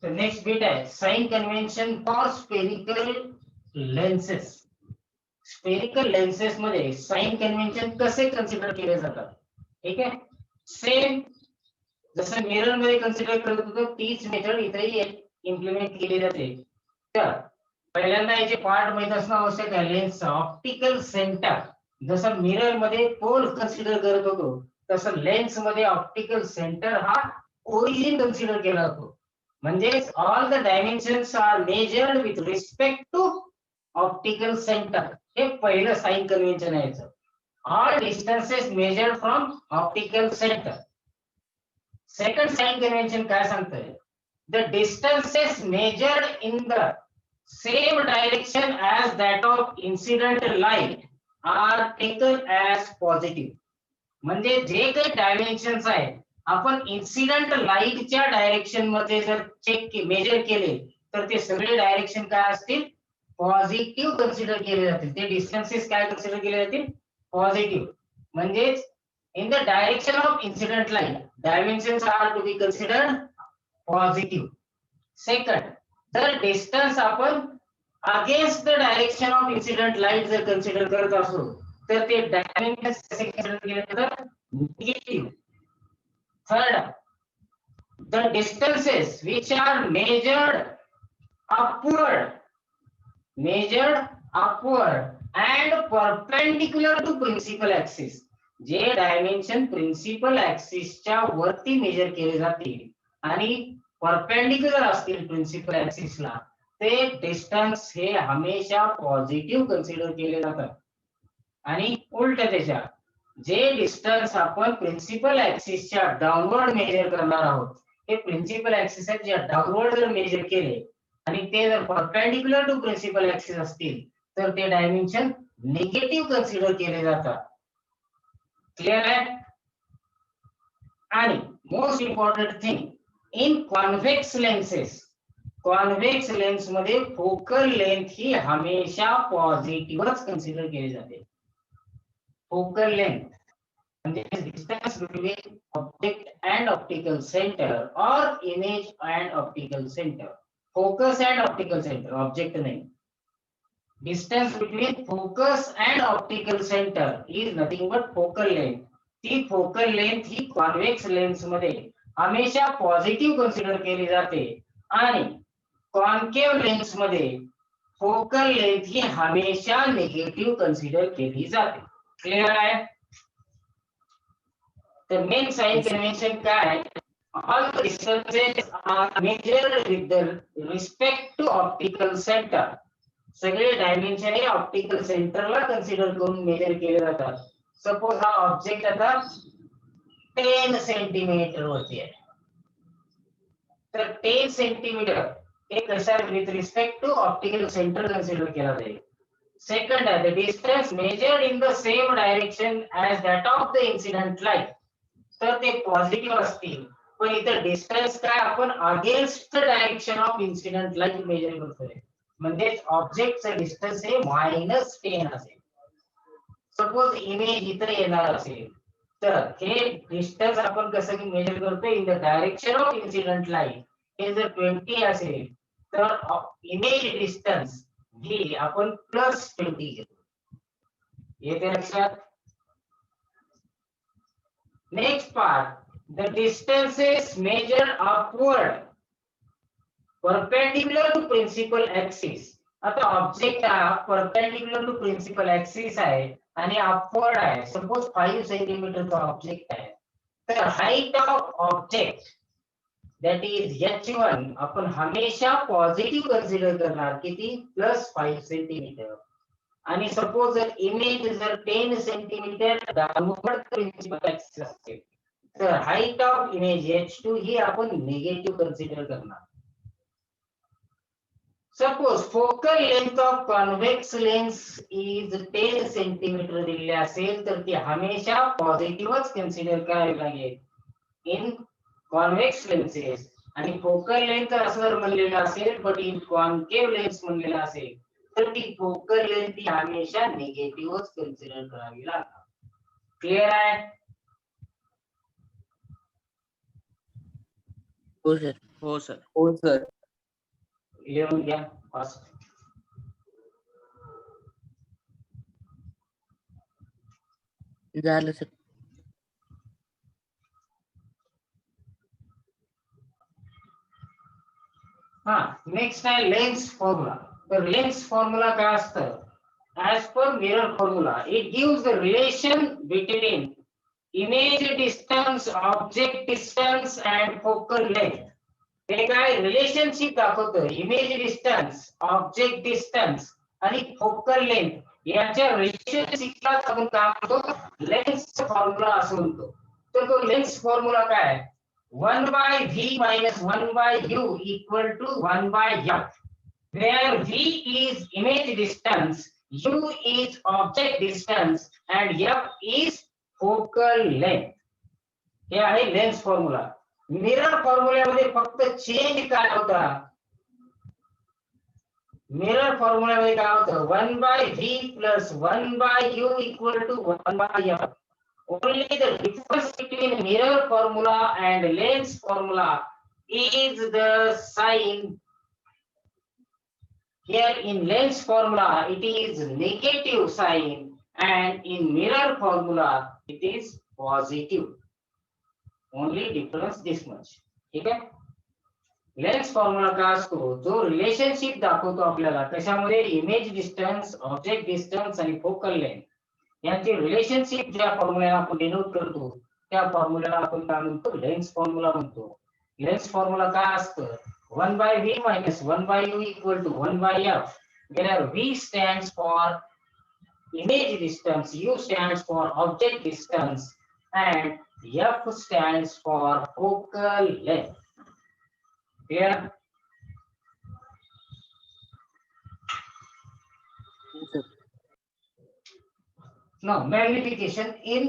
तर next bit आहे sign convention for spherical lenses. Spherical lenses मध्ये साइन कन्व्हेन्शन कसे कन्सिडर केले जातात. ठीक आहे, सेम जसं मिरर मध्ये कन्सिडर करत होतो तीच मेथड इथेही इम्प्लिमेंट केली जाते. तर पहिल्यांदा याचे पार्ट माहित असणं आवश्यक आहे. लेन्स ऑप्टिकल सेंटर, जसं मिरर मध्ये पोल कन्सिडर करत होतो तसं लेन्स मध्ये ऑप्टिकल सेंटर हा ओरिजिन कन्सिडर केला जातो. म्हणजे all the dimensions are measured with respect to optical centre. हे पहिलं साइन कन्व्हेन्शन आहे. All distances measured from optical centre. Second sign convention काय सांगतंय, the distances measured in the same direction as that of incident light are taken as positive. म्हणजे जे काही dimensions आहेत आपण इन्सिडेंट लाईटच्या डायरेक्शन मध्ये जर मेजर केले तर ते सगळे डायरेक्शन काय असतील, पॉझिटिव्ह कन्सिडर केले जातील. ते डिस्टन्सेस काय कन्सिडर केले जातील, पॉझिटिव्ह. म्हणजेच in the direction of incident line dimensions are to be considered positive. Second, the distance आपण against the direction of incident light जर consider करत असो तर ते dimensions कसे consider केले जातात, negative. Third, the distances which are upward and perpendicular to principal axis. जे डायमेन्शन प्रिन्सिपल ऍक्सिसच्या वरती मेजर केले जातील आणि परपेंडिक्युलर असतील प्रिन्सिपल ऍक्सिसला, ते डिस्टन्स हे हमेशा पॉझिटिव्ह कन्सिडर केले जातात. आणि उलट त्याच्या जे डिस्टन्स आपण प्रिन्सिपल ऍक्सिसच्या डाऊनवर्ड मेजर करणार आहोत, हे प्रिन्सिपल ऍक्सिस आहेत जे डाऊनवर्ड जर मेजर केले आणि ते जर परपेंडिक्युलर टू प्रिन्सिपल ऍक्सिस असतील तर ते डायमेन्शन निगेटिव्ह कन्सिडर केले जातात. क्लियर आहे. आणि most important thing in convex lenses, convex lens मध्ये फोकल लेंथ ही हमेशा पॉझिटिव्हच कन्सिडर केली जाते. फोकल लेंथ म्हणजे distance between object and optical centre और image and optical centre. Focus and optical centre, object नाही. Distance between focus and optical center is nothing but focal length. ती focal length ही convex lens मध्ये हमेशा positive consider केली जाते आणि concave lens मध्ये focal length ही हमेशा निगेटिव्ह कन्सिडर केली जाते. क्लियर आहे. तर मेन साइन कन्व्हेन्शन काय आहे, all the distances are measured with the respect to optical center. सगळे डायमेन्शन हे ऑप्टिकल सेंटरला कन्सिडर करून मेजर केले जातात. सपोज हा ऑब्जेक्ट आता 10 सेंटीमीटर वरती आहे, तर 10 सेंटीमीटर हे कशा with respect to optical centre consider केला जाईल. सेकंड आहे the distance measured in the same direction as that of the incident light. तर ते पॉझिटिव्ह असतील, पण इथं डिस्टन्स काय आपण against the direction of incident light measure करतोय. म्हणजे ऑब्जेक्टचं डिस्टन्स हे -10 असेल. सपोज इमेज इथं येणार असेल तर हे डिस्टन्स आपण कसं मेजर करतो, in the direction of incident light. हे जर 20 असेल तर इमेज डिस्टन्स ही आपण +20 घेतो. येते लक्षात. Next part, the distances measure upward perpendicular to principal axis. आता ऑब्जेक्ट हा परपेंडिक्युलर टू प्रिन्सिपल ऍक्सिस आहे आणि अपवर्ड आहे. सपोज 5 सेंटीमीटरचा ऑब्जेक्ट आहे, तर height of object that is h1 आपण हमेशा पॉझिटिव्ह कन्सिडर करणार. किती, +5 सेंटीमीटर. आणि सपोज जर इमेज जर 10 सेंटीमीटर डाऊनवर्ड प्रिन्सिपल ऍक्सिस असेल तर हाईट ऑफ इमेज h2 ही आपण निगेटिव्ह कन्सिडर करणार. Suppose focal length of convex lens is 10 centimetre दिले असेल तर ती हमेशा पॉझिटिव्हच कन्सिडर करावी लागेल इन कॉन्व्हेक्स लेन्सेस. आणि फोकल लेंथ असं जर म्हणलेलं असेल बट इन कॉन्केव्ह लेन्स म्हणलेलं असेल तर ती फोकल लेंथ ही हमेशा निगेटिव्हच कन्सिडर करावी लागणार. क्लियर आहे. हो सर. हो सर. हो सर. लिहून घ्या फास्ट. झालं सर. हा नेक्स्ट आहे लेन्स फॉर्म्युला. तर लेन्स फॉर्म्युला काय असतं? as per mirror formula it gives the relation between image distance, object distance and focal length. हे काय रिलेशनशिप दाखवतं? इमेज डिस्टन्स, ऑब्जेक्ट डिस्टन्स आणि फोकल लेंथ याच्या रिलेशनशिपला आपण काय म्हणतो? लेन्स फॉर्म्युला असं म्हणतो. तर तो लेन्स फॉर्म्युला काय आहे? 1 by v minus 1 by u equal to 1 by f, where v is image distance, u is object distance and f is focal length. हे आहे लेन्स फॉर्म्युला. मिरर फॉर्म्युल्यामध्ये फक्त चेंज काय होता? मिरर फॉर्म्युल्यामध्ये काय होतं? 1 by v plus 1 by u equal to 1 by f. Only the difference between mirror formula and lens formula is the sign. Here in lens formula it is negative sign and in mirror formula it is positive. Only difference this much. ठीक आहे. Lens formula काय असतो? जो relationship दाखवतो आपल्याला कशामध्ये? Image distance, object distance आणि focal length यांची रिलेशनशिप ज्या फॉर्म्युल्याला आपण डिनोट करतो त्या फॉर्म्युल्याला आपण काय म्हणतो? लेन्स फॉर्म्युला म्हणतो. लेन्स फॉर्म्युला काय असतं? 1 by v minus 1 by u equal to 1 by f, where v stands for image distance, u stands for object distance and f stands for focal length. Clear? Now magnification. In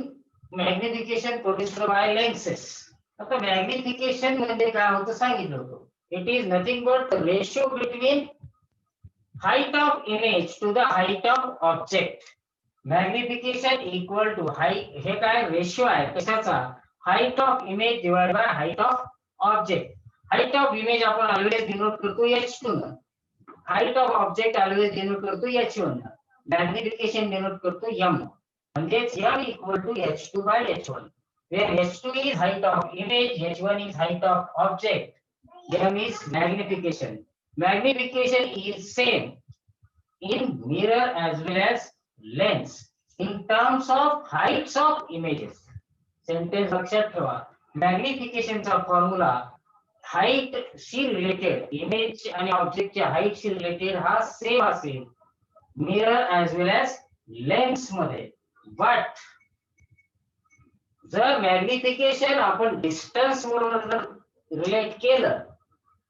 magnification produced by lenses. आता magnification म्हणजे काय होतं सांगितलं होतं. It is nothing but the ratio between height of image to the height of object. Magnification equal to height. हे काय ratio आहे कशाचा? Height of image divided by height of object. Height of image आपण always denote करतो h2 न. Height of object always denote करतो h1 न. Magnification denote करतो m. म्हणजेच m equal to h2 by h1. Where h2 is height of image, h1 is height of object. m is magnification. Magnification is same in mirror as well as lens in terms of heights of images. Sentence लक्षात ठेवा. Magnification चा formula height शी related, image आणि object च्या height शी related हा same असेल mirror as वेल age lens मध्ये. But जर magnification आपण डिस्टन्स म्हणून रिलेट केलं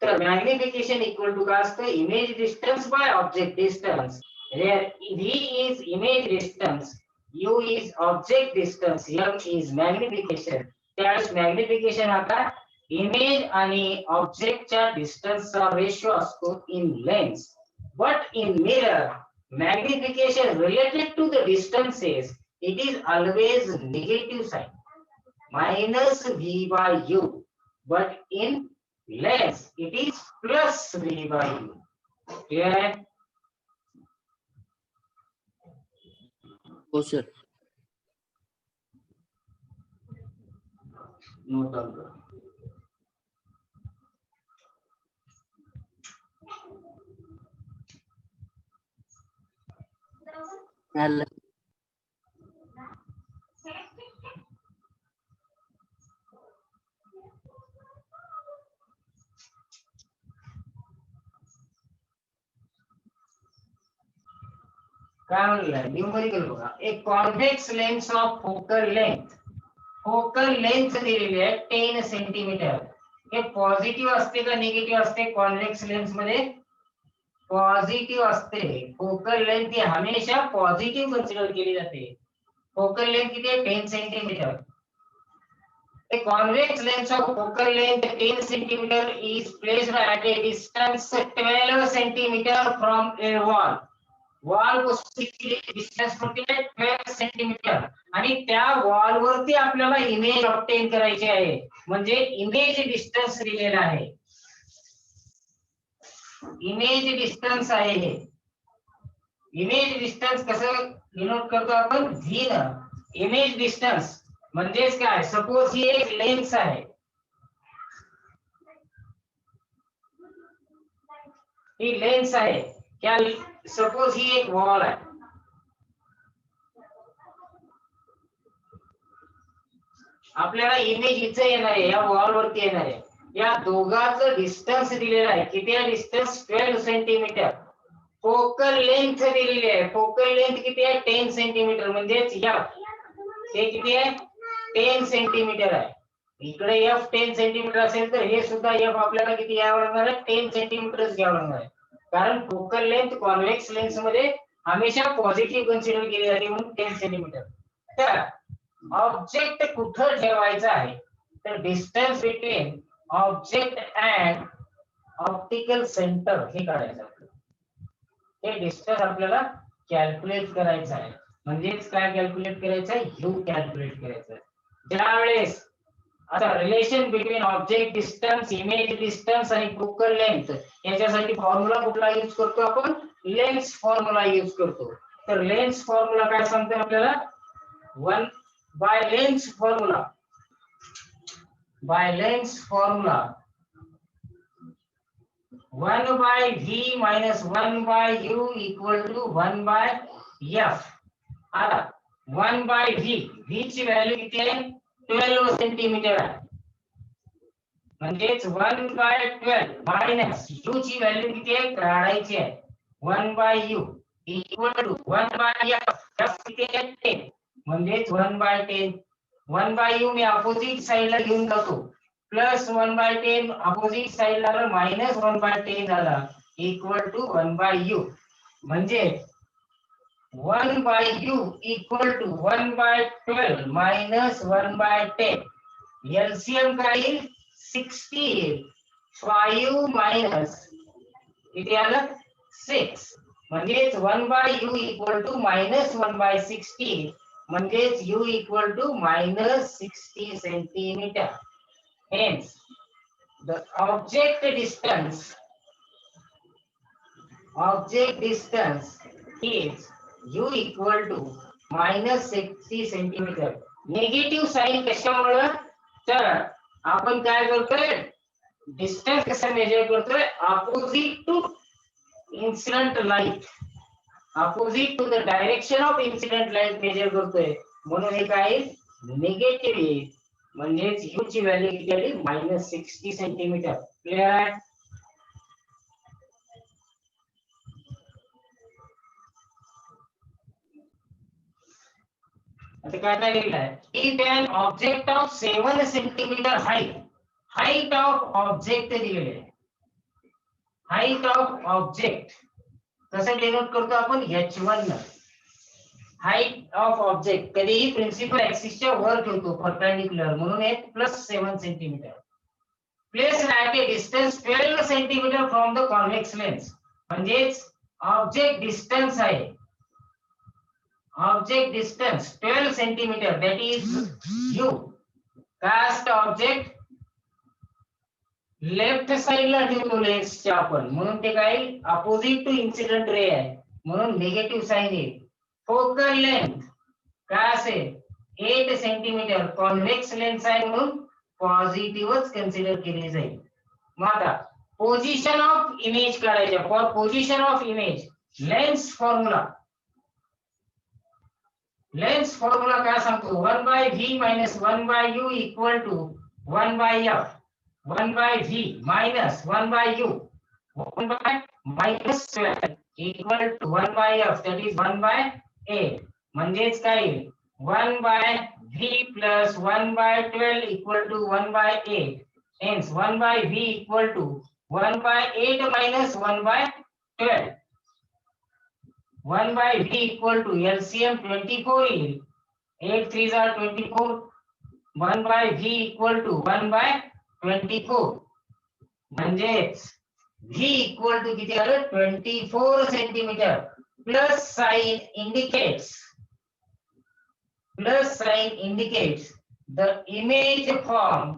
तर मॅग्निफिकेशन इक्वल टू काय असतं? Image distance by object distance. Where v is image distance, u is object distance, m is magnification. त्यावेळेस magnification आता इमेज आणि ऑब्जेक्टच्या डिस्टन्सचा रेशो असतो in lens. But in mirror magnification related to the distances it is always negative sign, minus v by u. But in lens it is plus v by u. Clear? हो sir. Note down करो. झालं. काय म्हणलं? Numerical बघा. एक convex lens of focal length. Focal length दिलेली आहे 10 centimetre. हे पॉझिटिव्ह असते का निगेटिव्ह असते? कॉन्व्हेक्स लेन्स मध्ये पॉझिटिव्ह असते. फोकल लेंथ ही हमेशा पॉझिटिव्ह कन्सिडर केली जाते. फोकल लेंथ किती आहे? 10 centimetre. A convex lens of focal length 10 centimeter is placed at a distance 12 centimeter from a wall. Wall पासून डिस्टन्स किती आहे? 12 सेंटीमीटर. आणि त्या वॉल वरती आपल्याला इमेज ऑब्टेन करायची आहे म्हणजे इमेज डिस्टन्स दिलेला आहे. इमेज डिस्टन्स आहे हे. इमेज डिस्टन्स कसं डिनोट करतो आपण व्ही न. इमेज डिस्टन्स म्हणजेच काय, सपोज ही एक लेन्स आहे, ही लेन्स आहे, क्या सपोज ही एक वॉल आहे, आपल्याला इमेज इथे येणार आहे, या वॉल वरती येणार आहे. या दोघांचं डिस्टन्स दिलेलं आहे. किती आहे डिस्टन्स? 12 सेंटीमीटर. फोकल लेंथ दिलेली आहे. फोकल लेंथ किती आहे? 10 सेंटीमीटर. म्हणजेच एफ हे किती आहे? 10 सेंटीमीटर आहे. इकडे एफ 10 सेंटीमीटर असेल तर हे सुद्धा एफ आपल्याला किती घ्यावं लागणार आहे? 10 सेंटीमीटरच घ्यावं लागणार आहे. कारण फोकल लेंथ कॉन्व्हेक्स लेन्स मध्ये हमेशा पॉझिटिव्ह कन्सिडर केली जाते, म्हणून 10 सेंटीमीटर. तर ऑब्जेक्ट कुठं ठेवायचा आहे? तर distance between object and optical centre हे काढायचं आपल्याला. हे डिस्टन्स आपल्याला कॅल्क्युलेट करायचं आहे. म्हणजेच काय कॅल्क्युलेट करायचं आहे? यू कॅल्क्युलेट करायचं आहे. ज्यावेळेस आता relation between object distance, image distance आणि फोकल लेंथ याच्यासाठी फॉर्म्युला कुठला यूज करतो आपण? लेन्स फॉर्म्युला यूज करतो. तर लेन्स फॉर्म्युला काय सांगतो आपल्याला? 1 by Lenz formula, by Lenz formula 1 by v minus 1 by u equal to 1 by f. आता 1 by v, v ची व्हॅल्यू किती आहे? 12 सेंटीमीटर आहे. म्हणजेच 1 by 12 मायनस u ची व्हॅल्यू किती आहे? काढायची आहे. 1 by u equal to 1 by f. f किती आहे? 10. म्हणजेच 1 by 10. 1 by u me opposite साइडला घेऊन जातो. प्लस 1 by 10 अपोजिट साइडला आलं, मायनस 1 by 10 झाला, इक्वल टू 1 by u. म्हणजे 1 by u equal to 1 by 12 minus 1 by 10. LCM काय येईल? 60. 5 मायनस किती आलं? 6. म्हणजेच 1 by u equal to minus 1 by 60. म्हणजेच u equal to minus 60 centimetre. Hence, the object distance is u equal to minus 60 centimetre. Negative sign कशामुळे? तर आपण काय करतोय? डिस्टन्स कसं मेजर करतोय? Opposite to incident light, opposite to the direction of incident light measure करतोय. म्हणून हे काय? निगेटिव्ह येईल. म्हणजेच u ची व्हॅल्यू किती आली? Minus 60 centimetre. क्लिअर आहे? आता काय काय लिहिलं आहे? If an object of 7 centimetre height of object दिलेले आहे. हाईट ऑफ ऑब्जेक्ट कसं डिनोट करतो आपण? h1 न. हाईट ऑफ ऑब्जेक्ट कधीही प्रिन्सिपल ऍक्सिसच्या वर ठेवतो परपेंडिक्युलर, म्हणून हे plus 7 centimetre. Place at a distance 12 centimetre from the convex lens. म्हणजेच ऑब्जेक्ट डिस्टन्स आहे, object distance 12 centimetre, that is u. कास्ट ऑब्जेक्ट लेफ्ट साइडला ठेवतो लेन्सच्या आपण, म्हणून ते काय? अपोजिट टू इन्सिडेंट रे आहे, म्हणून निगेटिव्ह साइन येईल. फोकल लेंथ काय असेल? 8 सेंटीमीटर. कॉन्व्हेक्स लेन्स आहे म्हणून पॉझिटिव्हच कन्सिडर केली जाईल. मग आता पोझिशन ऑफ इमेज काढायचे. For position of image lens formula, lens formula काय सांगतो? 1 by v minus 1 by u equal to 1 by f. 1 by v minus 1 by u, 1 by minus 12 equal to 1 by f, that is 1 by 8. म्हणजेच काय? 1 by v plus 1 by 12 equal to 1 by 8. Hence 1 by v equal to 1 by 8 minus 1 by 12. 1 by v equal to LCM 24 येईल. 8 3s are 24. 1 by v equal to 1 by 24. म्हणजेच v equal to किती आलं? 24 centimetre. Plus sign indicates the image form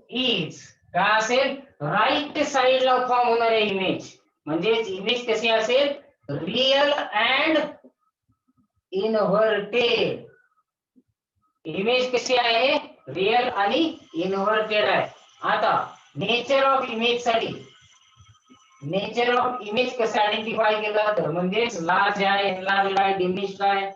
is काय असेल, right साइडला form होणारे image, म्हणजेच image कशी असेल, रियल अँड इन्व्हर्टेड. इमेज कशी आहे, रियल आणि इन्व्हर्टेड आहे. आता नेचर ऑफ इमेज साठी, नेचर ऑफ इमेज कसं आयडेंटिफाय केलं जातं, म्हणजेच लार्ज आहे, एनलार्ज आहे, डिमिनिश्ड आहे,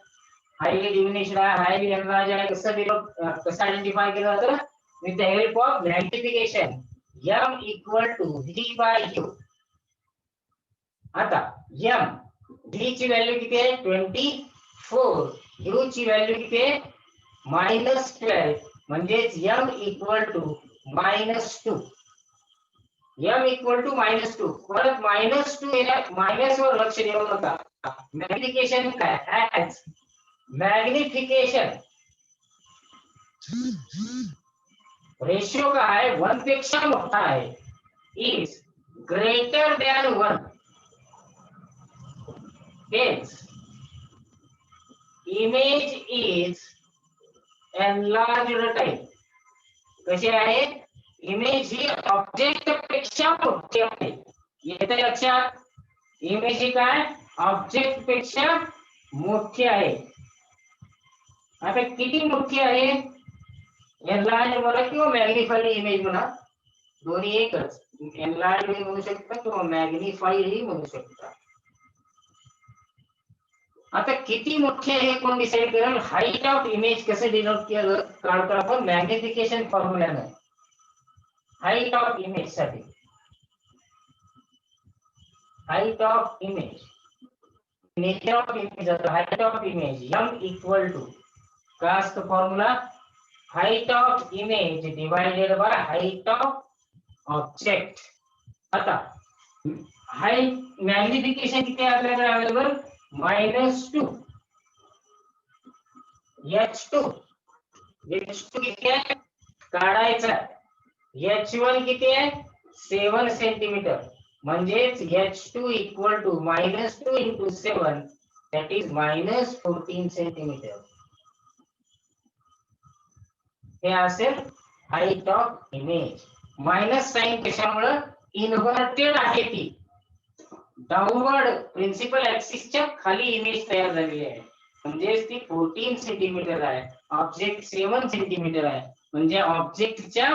हायली डिमिनिश्ड आहे, हायली एनलार्ज आहे, कसं आयडेंटिफाय केलं जातं, with the help of magnification. m equal to v by u. आता m, v ची व्हॅल्यू किती आहे, 24, u ची व्हॅल्यू किती आहे, -12, म्हणजेच m equal to -2. m equal to -2. परत -2 मायनस वर लक्ष देऊ नका. मॅग्निफिकेशन काय, ऍज मॅग्निफिकेशन रेशियो का आहे, 1 पेक्षा मोठा आहे, is greater than 1. Hence, image is enlarged type. कशी आहे, इमेज ही ऑब्जेक्ट पेक्षा मोठी आहे. येते लक्षात, इमेज ही काय, ऑब्जेक्ट पेक्षा मोठी आहे. आता किती मोठी आहे, एनलार्ज म्हणा किंवा मॅग्निफाईड इमेज म्हणा, दोन्ही एकच. एनलार्ज म्हणू शकता किंवा मॅग्निफाईड ही म्हणू शकता. आता किती मोठी आहे कोण डिसाइड करेल, हाईट ऑफ इमेज कसं डिनोट केलं, काढतो आपण मॅग्निफिकेशन फॉर्म्युल्याने. हाईट ऑफ इमेज साठी, height of image, nature of image, height of image m equal to काय असतं formula, height of image divided by height of object. आता हाईट मॅग्निफिकेशन किती आहे आपल्याकडे अवेलेबल, -2. h2 किती आहे काढायचा, h1 किती आहे 7 सेंटीमीटर, म्हणजेच h2 equal to -2 into 7, that is -14 centimetre. हे असेल height of image. Minus sign कशामुळे, इन्व्हर्टेड आहे ती, डाउनवर्ड प्रिन्सिपल ऍक्सिसच्या खाली इमेज तयार झालेली आहे, म्हणजे ती 14 सेंटीमीटर आहे, ऑब्जेक्ट 7 सेंटीमीटर आहे, म्हणजे ऑब्जेक्टच्या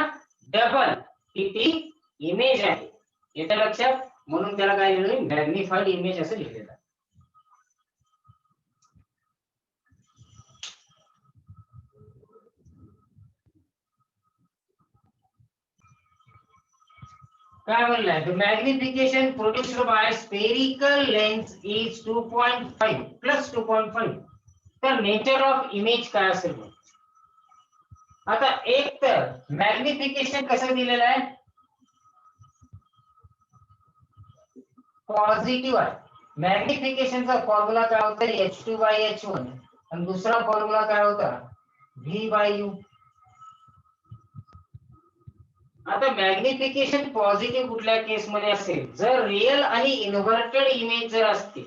डबल किती इमेज आहे. येतं लक्षात, म्हणून त्याला काय लिहिलं, मॅग्निफाईड इमेज असं लिहिलेलं आहे. काय म्हणलंय, the magnification produced by spherical lens is 2.5 plus 2.5. तर नेचर ऑफ इमेज काय असेल, आता एक तर मॅग्निफिकेशन कसं दिलेलं आहे, पॉझिटिव्ह आहे. मॅग्निफिकेशनचा फॉर्म्युला काय होता, h2 बाय h1, आणि दुसरा फॉर्म्युला काय होता, v बाय u. आता मॅग्निफिकेशन पॉझिटिव्ह कुठल्या केस मध्ये असेल, जर रियल आणि इन्व्हर्टेड इमेज जर असतील,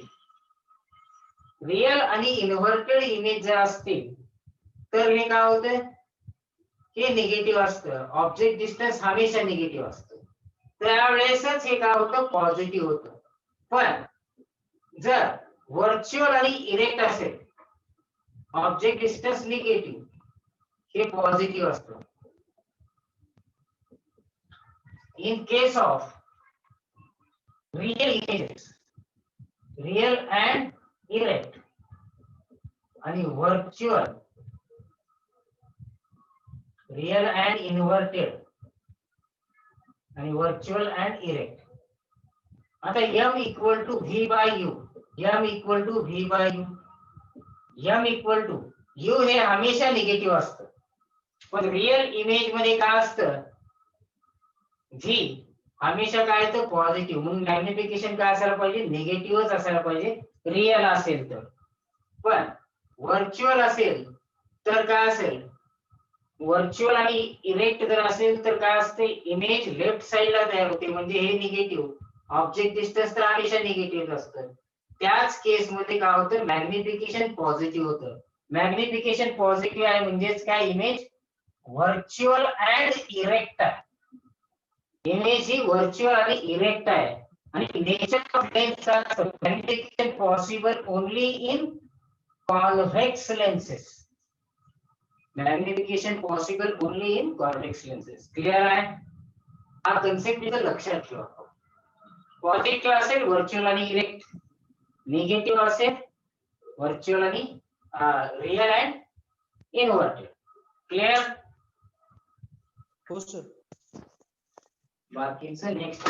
रियल आणि इन्व्हर्टेड इमेज जर असतील, तर हे काय होतं, हे निगेटिव्ह असतं, ऑब्जेक्ट डिस्टन्स हमेशा निगेटिव्ह असतं, त्यावेळेसच हे काय होतं, पॉझिटिव्ह होतं. पण जर व्हर्च्युअल आणि इरेक्ट असेल, ऑब्जेक्ट डिस्टन्स निगेटिव्ह, हे पॉझिटिव्ह असतं. In case of real images, real and erect, and virtual, real and inverted, and virtual and erect. आता m equal to v by u, m equal to v by u, m equal to u हे हमेशा negative असतं, पण real image मध्ये काय असतं, v हमेशा काय येतं, पॉझिटिव्ह. म्हणून मॅग्निफिकेशन काय असायला पाहिजे, निगेटिव्हच असायला पाहिजे रियल असेल तर. पण व्हर्च्युअल असेल तर काय असेल, व्हर्च्युअल आणि इरेक्ट जर असेल तर काय असते, इमेज लेफ्ट साइडला तयार होते, म्हणजे हे निगेटिव्ह, ऑब्जेक्ट डिस्टन्स तर हमेशा निगेटिव्ह असतं. त्याच केस मध्ये काय होतं, मॅग्निफिकेशन पॉझिटिव्ह होतं. मॅग्निफिकेशन पॉझिटिव्ह आहे म्हणजेच काय, इमेज व्हर्च्युअल अँड इरेक्ट आहे. इमेज ही व्हर्च्युअल आणि इरेक्ट आहे आणि नेचर ऑफ लेन्सचा magnification possible only in convex lenses. Magnification possible only in convex lenses. Clear आहे? हा कन्सेप्ट इथं लक्षात ठेवा. पॉझिटिव्ह असेल व्हर्च्युअल आणि इरेक्ट, निगेटिव्ह असेल व्हर्च्युअल आणि रिअल अँड इनव्हर्टेड. क्लिअर? हो सर. बाकीचं नेक्स्ट